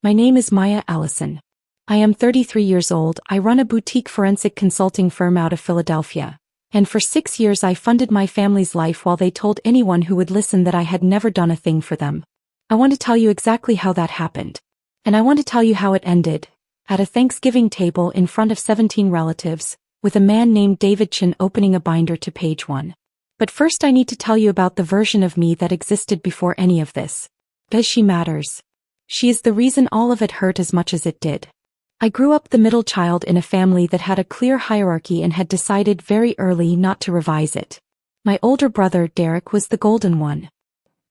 My name is Maya Ellison. I am 33 years old. I run a boutique forensic consulting firm out of Philadelphia. And for 6 years I funded my family's life while they told anyone who would listen that I had never done a thing for them. I want to tell you exactly how that happened. And I want to tell you how it ended. At a Thanksgiving table in front of 17 relatives, with a man named David Chen opening a binder to page 1. But first I need to tell you about the version of me that existed before any of this. Because she matters. She is the reason all of it hurt as much as it did. I grew up the middle child in a family that had a clear hierarchy and had decided very early not to revise it. My older brother, Derek, was the golden one.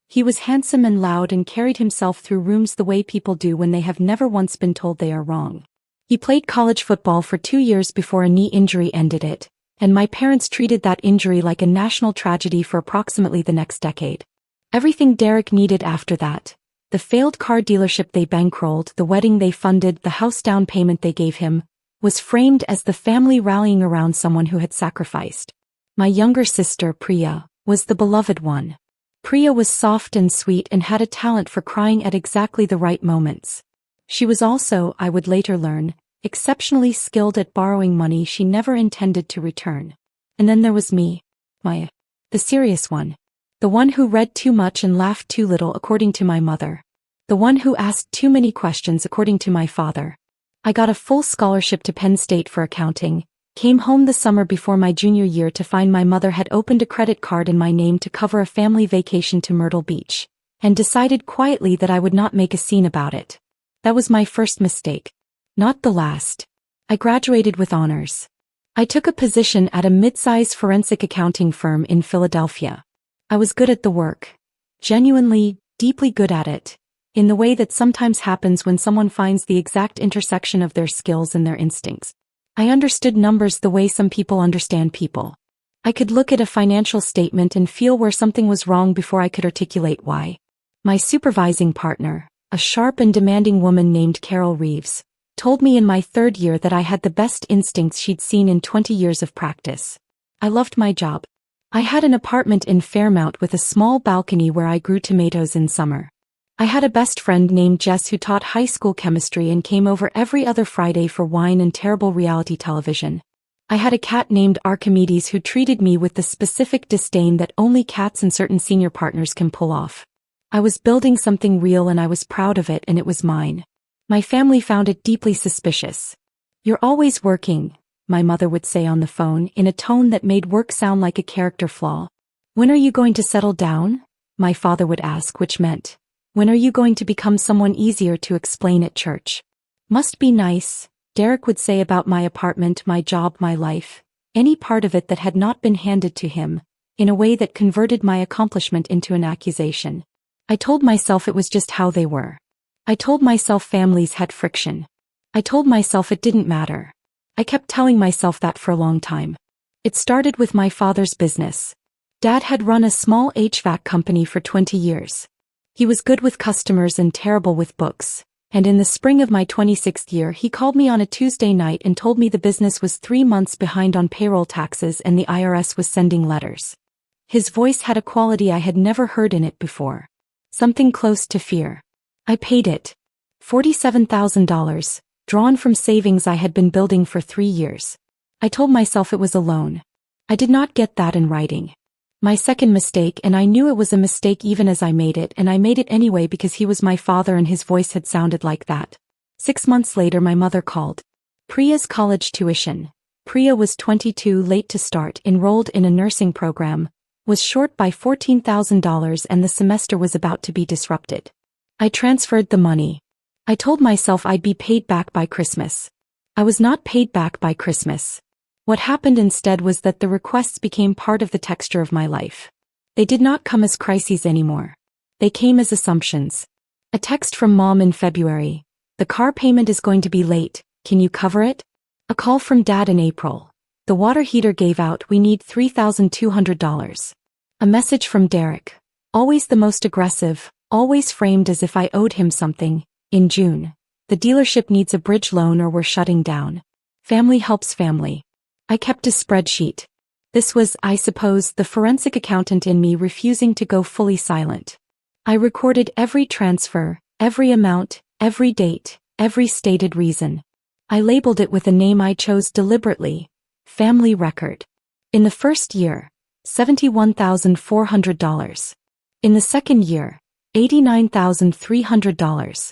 He was handsome and loud and carried himself through rooms the way people do when they have never once been told they are wrong. He played college football for 2 years before a knee injury ended it, and my parents treated that injury like a national tragedy for approximately the next decade. Everything Derek needed after that, the failed car dealership they bankrolled, the wedding they funded, the house down payment they gave him, was framed as the family rallying around someone who had sacrificed. My younger sister, Priya, was the beloved one. Priya was soft and sweet and had a talent for crying at exactly the right moments. She was also, I would later learn, exceptionally skilled at borrowing money she never intended to return. And then there was me, Maya, the serious one. The one who read too much and laughed too little according to my mother. The one who asked too many questions according to my father. I got a full scholarship to Penn State for accounting, came home the summer before my junior year to find my mother had opened a credit card in my name to cover a family vacation to Myrtle Beach, and decided quietly that I would not make a scene about it. That was my first mistake. Not the last. I graduated with honors. I took a position at a mid-size forensic accounting firm in Philadelphia. I was good at the work. Genuinely, deeply good at it. In the way that sometimes happens when someone finds the exact intersection of their skills and their instincts. I understood numbers the way some people understand people. I could look at a financial statement and feel where something was wrong before I could articulate why. My supervising partner, a sharp and demanding woman named Carol Reeves, told me in my 3rd year that I had the best instincts she'd seen in 20 years of practice. I loved my job. I had an apartment in Fairmount with a small balcony where I grew tomatoes in summer. I had a best friend named Jess who taught high school chemistry and came over every other Friday for wine and terrible reality television. I had a cat named Archimedes who treated me with the specific disdain that only cats and certain senior partners can pull off. I was building something real and I was proud of it and it was mine. My family found it deeply suspicious. "You're always working," my mother would say on the phone in a tone that made work sound like a character flaw. "When are you going to settle down?" my father would ask, which meant, "When are you going to become someone easier to explain at church?" "Must be nice," Derek would say about my apartment, my job, my life, any part of it that had not been handed to him, in a way that converted my accomplishment into an accusation. I told myself it was just how they were. I told myself families had friction. I told myself it didn't matter. I kept telling myself that for a long time. It started with my father's business. Dad had run a small HVAC company for 20 years. He was good with customers and terrible with books, and in the spring of my 26th year he called me on a Tuesday night and told me the business was 3 months behind on payroll taxes and the IRS was sending letters. His voice had a quality I had never heard in it before. Something close to fear. I paid it. $47,000, drawn from savings I had been building for 3 years. I told myself it was a loan. I did not get that in writing. My second mistake, and I knew it was a mistake even as I made it, and I made it anyway because he was my father and his voice had sounded like that. 6 months later my mother called. Priya's college tuition. Priya was 22, late to start, enrolled in a nursing program, was short by $14,000 and the semester was about to be disrupted. I transferred the money. I told myself I'd be paid back by Christmas. I was not paid back by Christmas. What happened instead was that the requests became part of the texture of my life. They did not come as crises anymore. They came as assumptions. A text from Mom in February. "The car payment is going to be late, can you cover it?" A call from Dad in April. "The water heater gave out, we need $3,200. A message from Derek. Always the most aggressive, always framed as if I owed him something. In June. "The dealership needs a bridge loan or we're shutting down. Family helps family." I kept a spreadsheet. This was, I suppose, the forensic accountant in me refusing to go fully silent. I recorded every transfer, every amount, Every date, every stated reason. I labeled it with a name I chose deliberately. Family record. In the first year, $71,400. In the second year, $89,300.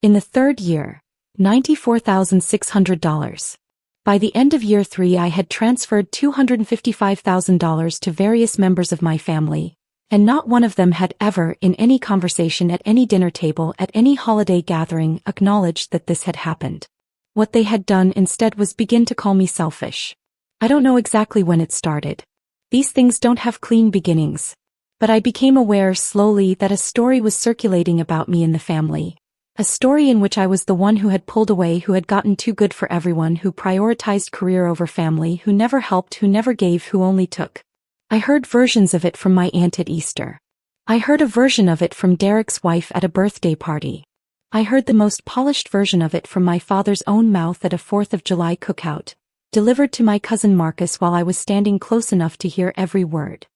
In the third year, $94,600. By the end of year 3 I had transferred $255,000 to various members of my family, and not one of them had ever, in any conversation at any dinner table at any holiday gathering, acknowledged that this had happened. What they had done instead was begin to call me selfish. I don't know exactly when it started. These things don't have clean beginnings. But I became aware slowly that a story was circulating about me in the family. A story in which I was the one who had pulled away, who had gotten too good for everyone, who prioritized career over family, who never helped, who never gave, who only took. I heard versions of it from my aunt at Easter. I heard a version of it from Derek's wife at a birthday party. I heard the most polished version of it from my father's own mouth at a 4th of July cookout, delivered to my cousin Marcus while I was standing close enough to hear every word.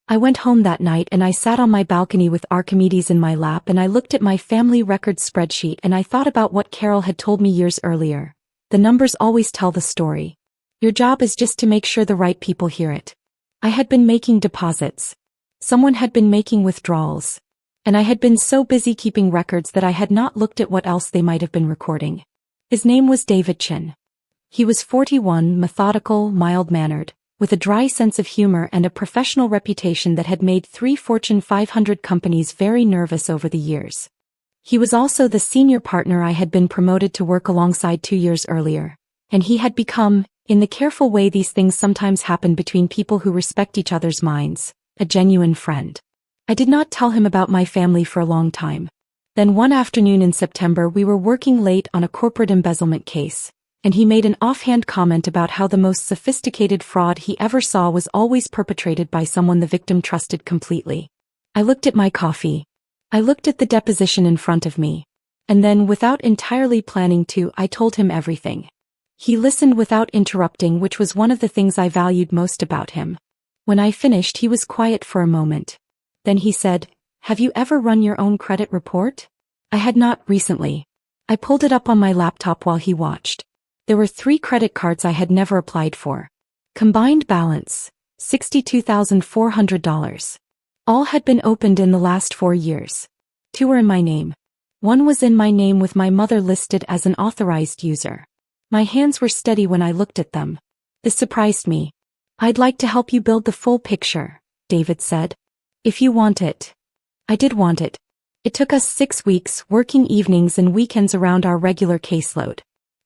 I went home that night and I sat on my balcony with Archimedes in my lap and I looked at my family records spreadsheet and I thought about what Carol had told me years earlier. The numbers always tell the story. Your job is just to make sure the right people hear it. I had been making deposits. Someone had been making withdrawals. And I had been so busy keeping records that I had not looked at what else they might have been recording. His name was David Chen. He was 41, methodical, mild-mannered, with a dry sense of humor and a professional reputation that had made 3 Fortune 500 companies very nervous over the years. He was also the senior partner I had been promoted to work alongside 2 years earlier, and he had become, in the careful way these things sometimes happen between people who respect each other's minds, a genuine friend. I did not tell him about my family for a long time. Then one afternoon in September we were working late on a corporate embezzlement case, and he made an offhand comment about how the most sophisticated fraud he ever saw was always perpetrated by someone the victim trusted completely. I looked at my coffee. I looked at the deposition in front of me. And then, without entirely planning to, I told him everything. He listened without interrupting, which was one of the things I valued most about him. When I finished, he was quiet for a moment. Then he said, "Have you ever run your own credit report?" I had not recently. I pulled it up on my laptop while he watched. There were 3 credit cards I had never applied for. Combined balance, $62,400. All had been opened in the last 4 years. 2 were in my name. 1 was in my name with my mother listed as an authorized user. My hands were steady when I looked at them. This surprised me. "I'd like to help you build the full picture," David said. "If you want it." I did want it. It took us 6 weeks, working evenings and weekends around our regular caseload.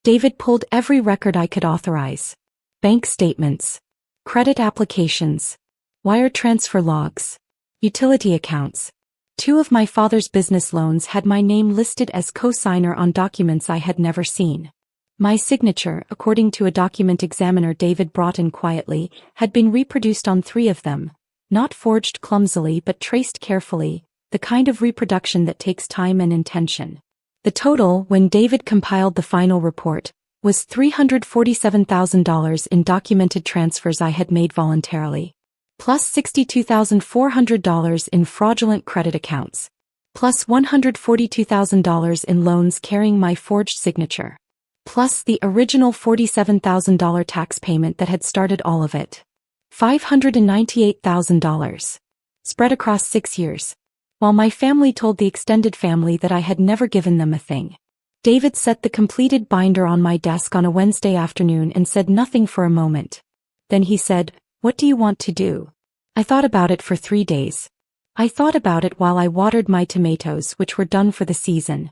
David pulled every record I could authorize. Bank statements, credit applications, wire transfer logs, utility accounts. 2 of my father's business loans had my name listed as co-signer on documents I had never seen. My signature, according to a document examiner David brought in quietly, had been reproduced on 3 of them, not forged clumsily but traced carefully, the kind of reproduction that takes time and intention. The total, when David compiled the final report, was $347,000 in documented transfers I had made voluntarily, plus $62,400 in fraudulent credit accounts, plus $142,000 in loans carrying my forged signature, plus the original $47,000 tax payment that had started all of it. $598,000. Spread across 6 years. While my family told the extended family that I had never given them a thing. David set the completed binder on my desk on a Wednesday afternoon and said nothing for a moment. Then he said, "What do you want to do?" I thought about it for 3 days. I thought about it while I watered my tomatoes, which were done for the season.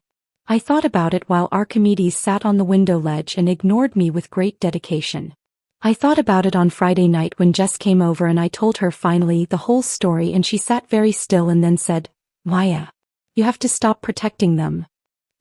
I thought about it while Archimedes sat on the window ledge and ignored me with great dedication. I thought about it on Friday night when Jess came over and I told her finally the whole story and she sat very still and then said, "Maya, you have to stop protecting them."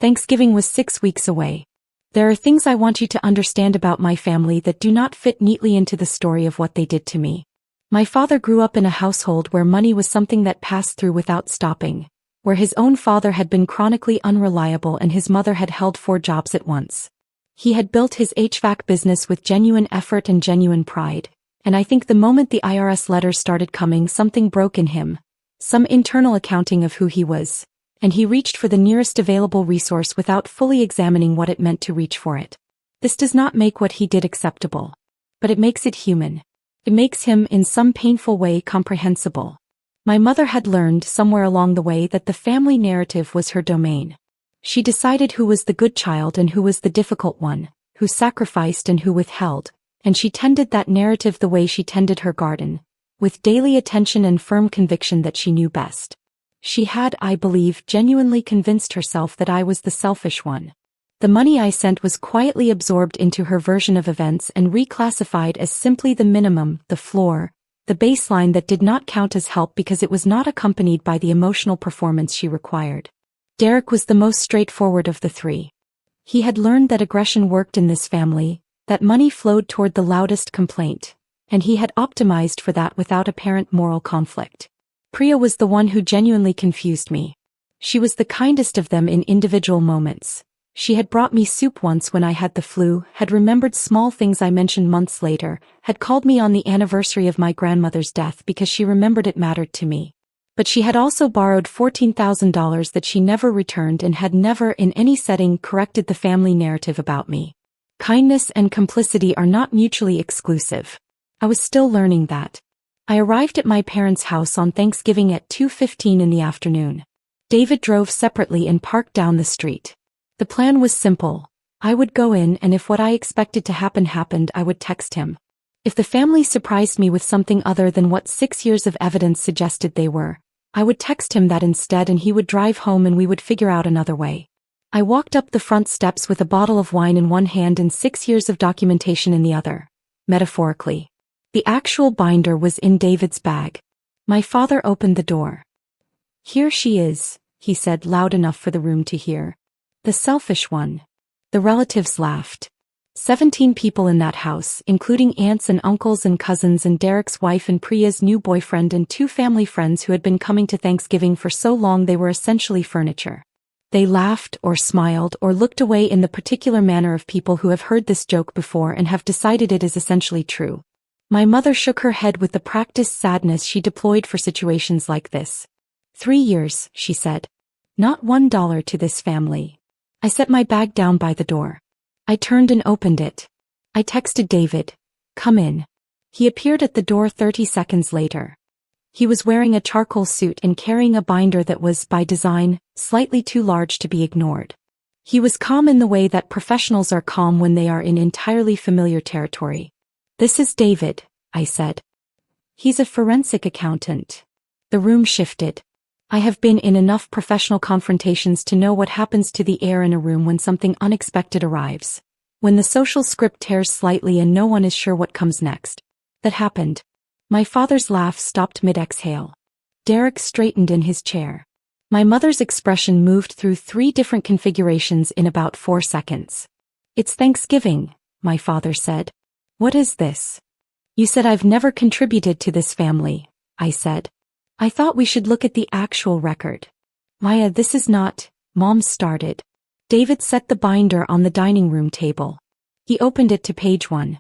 Thanksgiving was 6 weeks away. There are things I want you to understand about my family that do not fit neatly into the story of what they did to me. My father grew up in a household where money was something that passed through without stopping, where his own father had been chronically unreliable and his mother had held 4 jobs at once. He had built his HVAC business with genuine effort and genuine pride, and I think the moment the IRS letters started coming, something broke in him. Some internal accounting of who he was, and he reached for the nearest available resource without fully examining what it meant to reach for it. This does not make what he did acceptable. But it makes it human. It makes him, in some painful way, comprehensible. My mother had learned somewhere along the way that the family narrative was her domain. She decided who was the good child and who was the difficult one, who sacrificed and who withheld, and she tended that narrative the way she tended her garden, with daily attention and firm conviction that she knew best. She had, I believe, genuinely convinced herself that I was the selfish one. The money I sent was quietly absorbed into her version of events and reclassified as simply the minimum, the floor, the baseline that did not count as help because it was not accompanied by the emotional performance she required. Derek was the most straightforward of the three. He had learned that aggression worked in this family, that money flowed toward the loudest complaint, and he had optimized for that without apparent moral conflict. Priya was the one who genuinely confused me. She was the kindest of them in individual moments. She had brought me soup once when I had the flu, had remembered small things I mentioned months later, had called me on the anniversary of my grandmother's death because she remembered it mattered to me. But she had also borrowed $14,000 that she never returned and had never in any setting corrected the family narrative about me. Kindness and complicity are not mutually exclusive. I was still learning that. I arrived at my parents' house on Thanksgiving at 2:15 in the afternoon. David drove separately and parked down the street. The plan was simple. I would go in and if what I expected to happen happened, I would text him. If the family surprised me with something other than what 6 years of evidence suggested they were, I would text him that instead and he would drive home and we would figure out another way. I walked up the front steps with a bottle of wine in one hand and 6 years of documentation in the other, metaphorically. The actual binder was in David's bag. My father opened the door. "Here she is," he said loud enough for the room to hear. "The selfish one." The relatives laughed. 17 people in that house, including aunts and uncles and cousins and Derek's wife and Priya's new boyfriend and 2 family friends who had been coming to Thanksgiving for so long they were essentially furniture. They laughed or smiled or looked away in the particular manner of people who have heard this joke before and have decided it is essentially true. My mother shook her head with the practiced sadness she deployed for situations like this. 3 years, she said. Not $1 to this family. I set my bag down by the door. I turned and opened it. I texted David, "Come in." He appeared at the door 30 seconds later. He was wearing a charcoal suit and carrying a binder that was, by design, slightly too large to be ignored. He was calm in the way that professionals are calm when they are in entirely familiar territory. "This is David," I said. "He's a forensic accountant." The room shifted. I have been in enough professional confrontations to know what happens to the air in a room when something unexpected arrives. When the social script tears slightly and no one is sure what comes next. That happened. My father's laugh stopped mid-exhale. Derek straightened in his chair. My mother's expression moved through 3 different configurations in about 4 seconds. "It's Thanksgiving," my father said. "What is this?" "You said I've never contributed to this family," I said. "I thought we should look at the actual record." "Maya, this is not," Mom started. David set the binder on the dining room table. He opened it to page 1.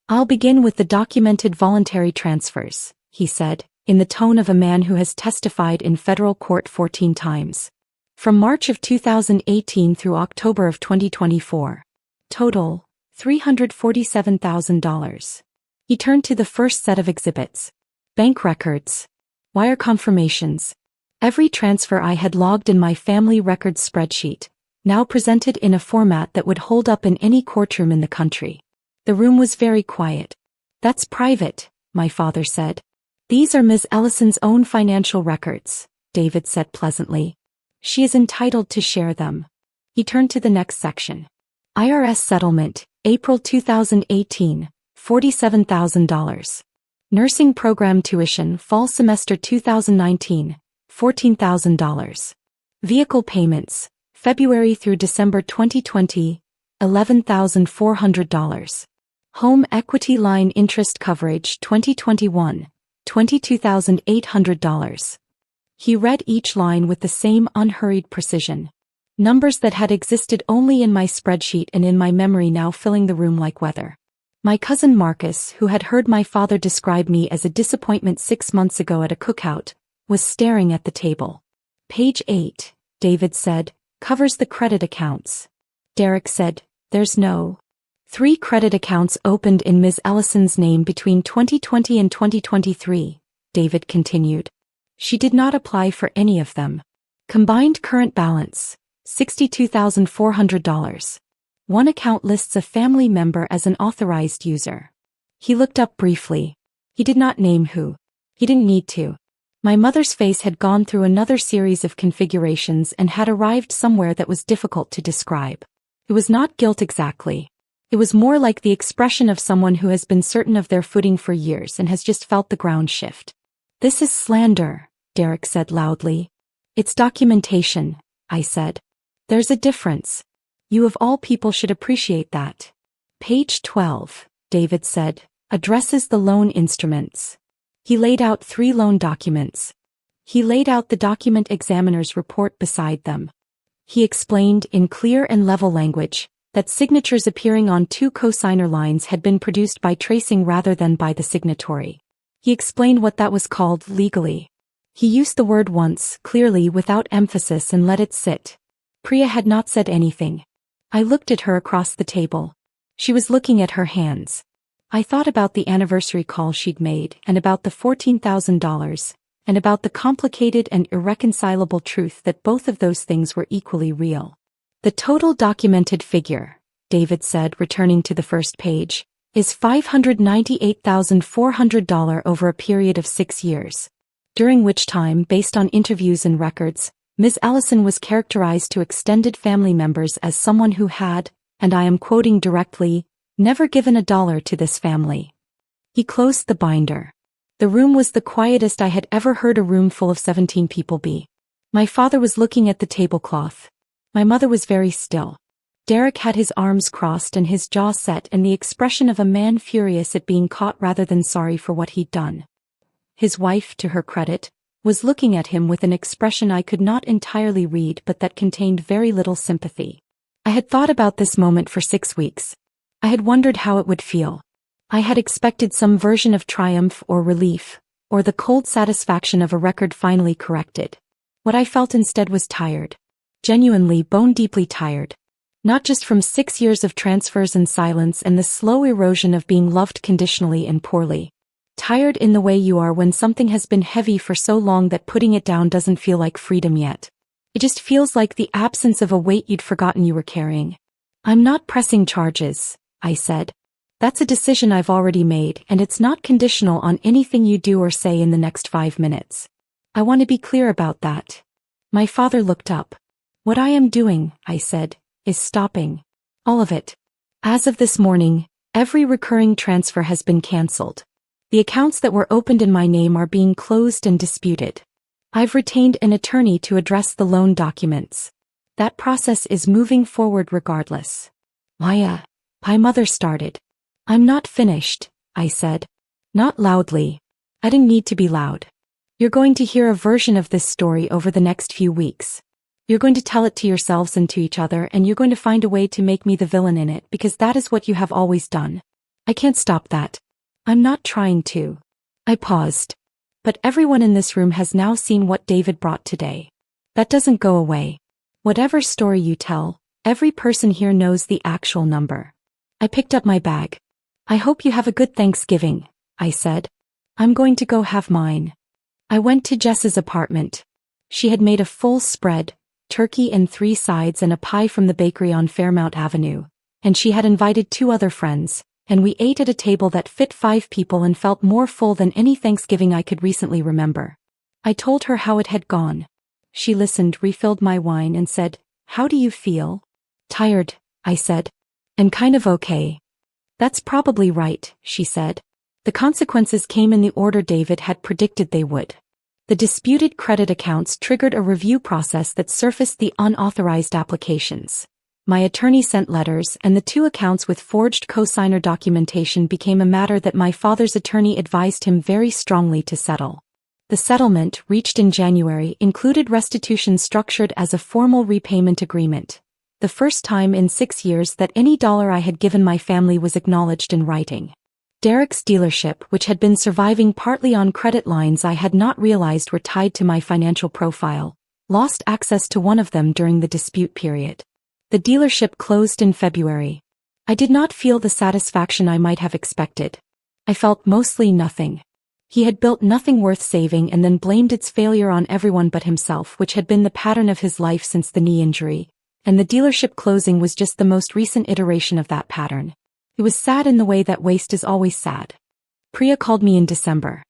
"I'll begin with the documented voluntary transfers," he said, in the tone of a man who has testified in federal court 14 times. "From March of 2018 through October of 2024. Total, $347,000. He turned to the first set of exhibits. Bank records. Wire confirmations. Every transfer I had logged in my family records spreadsheet, now presented in a format that would hold up in any courtroom in the country. The room was very quiet. "That's private," my father said. "These are Ms. Ellison's own financial records," David said pleasantly. "She is entitled to share them." He turned to the next section. IRS settlement, April 2018, $47,000. Nursing program tuition, fall semester 2019, $14,000. Vehicle payments, February through December 2020, $11,400. Home equity line interest coverage 2021, $22,800. He read each line with the same unhurried precision. Numbers that had existed only in my spreadsheet and in my memory now filling the room like weather. My cousin Marcus, who had heard my father describe me as a disappointment 6 months ago at a cookout, was staring at the table. "Page 8, David said, covers the credit accounts. Derek said, there's no. 3 credit accounts opened in Ms. Ellison's name between 2020 and 2023, David continued. She did not apply for any of them. Combined current balance, $62,400. One account lists a family member as an authorized user. He looked up briefly. He did not name who. He didn't need to. My mother's face had gone through another series of configurations and had arrived somewhere that was difficult to describe. It was not guilt exactly. It was more like the expression of someone who has been certain of their footing for years and has just felt the ground shift. This is slander, Derek said loudly. It's documentation, I said. There's a difference. You of all people should appreciate that. Page 12, David said, addresses the loan instruments. He laid out 3 loan documents. He laid out the document examiner's report beside them. He explained in clear and level language that signatures appearing on 2 cosigner lines had been produced by tracing rather than by the signatory. He explained what that was called legally. He used the word once, clearly without emphasis, and let it sit. Priya had not said anything. I looked at her across the table. She was looking at her hands. I thought about the anniversary call she'd made and about the $14,000 and about the complicated and irreconcilable truth that both of those things were equally real. The total documented figure, David said, returning to the first page, is $598,400 over a period of 6 years. During which time, based on interviews and records, Ms. Ellison was characterized to extended family members as someone who had, and I am quoting directly, never given a dollar to this family. He closed the binder. The room was the quietest I had ever heard a room full of 17 people be. My father was looking at the tablecloth. My mother was very still. Derek had his arms crossed and his jaw set and the expression of a man furious at being caught rather than sorry for what he'd done. His wife, to her credit, was looking at him with an expression I could not entirely read but that contained very little sympathy. I had thought about this moment for 6 weeks. I had wondered how it would feel. I had expected some version of triumph or relief, or the cold satisfaction of a record finally corrected. What I felt instead was tired. Genuinely bone-deeply tired. Not just from 6 years of transfers and silence and the slow erosion of being loved conditionally and poorly. Tired in the way you are when something has been heavy for so long that putting it down doesn't feel like freedom yet. It just feels like the absence of a weight you'd forgotten you were carrying. I'm not pressing charges, I said. That's a decision I've already made, and it's not conditional on anything you do or say in the next 5 minutes. I want to be clear about that. My father looked up. What I am doing, I said, is stopping. All of it. As of this morning, every recurring transfer has been cancelled. The accounts that were opened in my name are being closed and disputed. I've retained an attorney to address the loan documents. That process is moving forward regardless. Maya, my mother started. I'm not finished, I said. Not loudly. I didn't need to be loud. You're going to hear a version of this story over the next few weeks. You're going to tell it to yourselves and to each other, and you're going to find a way to make me the villain in it because that is what you have always done. I can't stop that. I'm not trying to. I paused. But everyone in this room has now seen what David brought today. That doesn't go away. Whatever story you tell, every person here knows the actual number. I picked up my bag. I hope you have a good Thanksgiving, I said. I'm going to go have mine. I went to Jess's apartment. She had made a full spread, turkey and 3 sides and a pie from the bakery on Fairmount Avenue, and she had invited 2 other friends, and we ate at a table that fit 5 people and felt more full than any Thanksgiving I could recently remember. I told her how it had gone. She listened, refilled my wine, and said, "How do you feel?" "Tired," I said. "And kind of okay." "That's probably right," she said. The consequences came in the order David had predicted they would. The disputed credit accounts triggered a review process that surfaced the unauthorized applications. My attorney sent letters, and the 2 accounts with forged cosigner documentation became a matter that my father's attorney advised him very strongly to settle. The settlement, reached in January, included restitution structured as a formal repayment agreement. The first time in 6 years that any dollar I had given my family was acknowledged in writing. Derek's dealership, which had been surviving partly on credit lines I had not realized were tied to my financial profile, Lost access to one of them during the dispute period. The dealership closed in February. I did not feel the satisfaction I might have expected. I felt mostly nothing. He had built nothing worth saving and then blamed its failure on everyone but himself, which had been the pattern of his life since the knee injury, and the dealership closing was just the most recent iteration of that pattern. It was sad in the way that waste is always sad. Priya called me in December.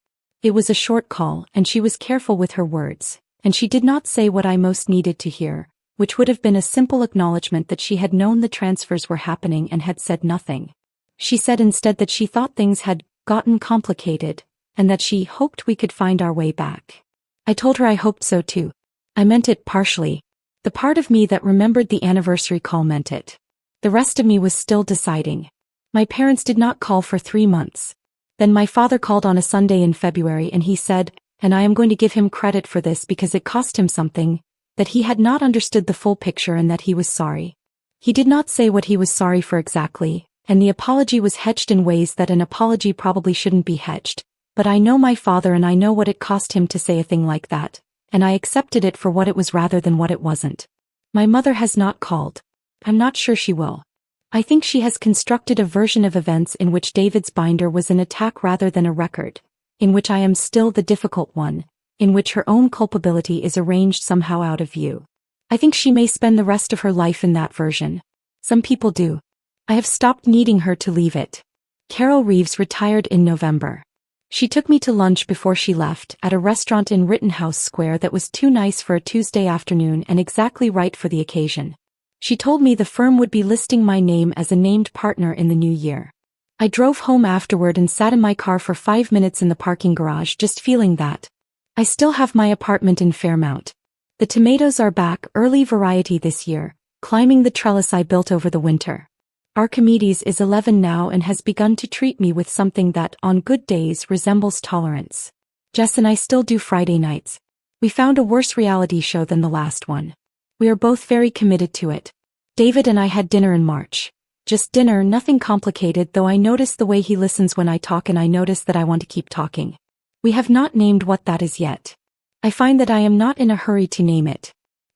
It was a short call, and she was careful with her words, and she did not say what I most needed to hear, which would have been a simple acknowledgement that she had known the transfers were happening and had said nothing. She said instead that she thought things had gotten complicated, and that she hoped we could find our way back. I told her I hoped so too. I meant it partially. The part of me that remembered the anniversary call meant it. The rest of me was still deciding. My parents did not call for 3 months. Then my father called on a Sunday in February and he said, and I am going to give him credit for this because it cost him something, that he had not understood the full picture and that he was sorry. He did not say what he was sorry for exactly, and the apology was hedged in ways that an apology probably shouldn't be hedged. But I know my father and I know what it cost him to say a thing like that, and I accepted it for what it was rather than what it wasn't. My mother has not called. I'm not sure she will. I think she has constructed a version of events in which David's binder was an attack rather than a record, in which I am still the difficult one, in which her own culpability is arranged somehow out of view. I think she may spend the rest of her life in that version. Some people do. I have stopped needing her to leave it. Carol Reeves retired in November. She took me to lunch before she left at a restaurant in Rittenhouse Square that was too nice for a Tuesday afternoon and exactly right for the occasion. She told me the firm would be listing my name as a named partner in the new year. I drove home afterward and sat in my car for 5 minutes in the parking garage just feeling that. I still have my apartment in Fairmount. The tomatoes are back, early variety this year, climbing the trellis I built over the winter. Archimedes is 11 now and has begun to treat me with something that, on good days, resembles tolerance. Jess and I still do Friday nights. We found a worse reality show than the last one. We are both very committed to it. David and I had dinner in March. Just dinner, nothing complicated, though I notice the way he listens when I talk and I notice that I want to keep talking. We have not named what that is yet. I find that I am not in a hurry to name it.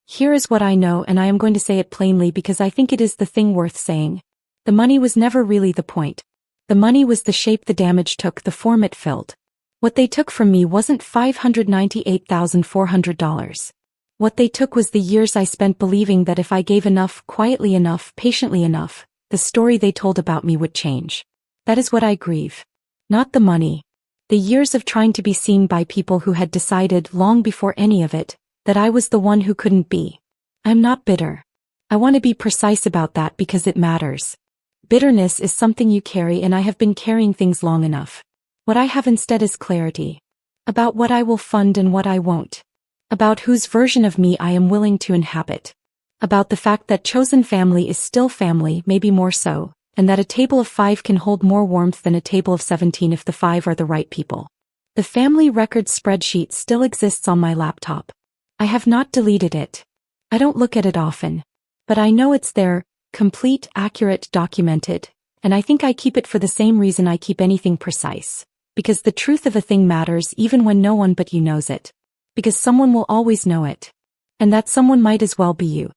Here is what I know, and I am going to say it plainly because I think it is the thing worth saying. The money was never really the point. The money was the shape the damage took, the form it filled. What they took from me wasn't $598,400. What they took was the years I spent believing that if I gave enough, quietly enough, patiently enough, the story they told about me would change. That is what I grieve. Not the money. The years of trying to be seen by people who had decided long before any of it, that I was the one who couldn't be. I'm not bitter. I want to be precise about that because it matters. Bitterness is something you carry, and I have been carrying things long enough. What I have instead is clarity. About what I will fund and what I won't. About whose version of me I am willing to inhabit. About the fact that chosen family is still family, maybe more so, and that a table of 5 can hold more warmth than a table of 17 if the 5 are the right people. The family records spreadsheet still exists on my laptop. I have not deleted it. I don't look at it often. But I know it's there, complete, accurate, documented, and I think I keep it for the same reason I keep anything precise. Because the truth of a thing matters even when no one but you knows it. Because someone will always know it. And that someone might as well be you.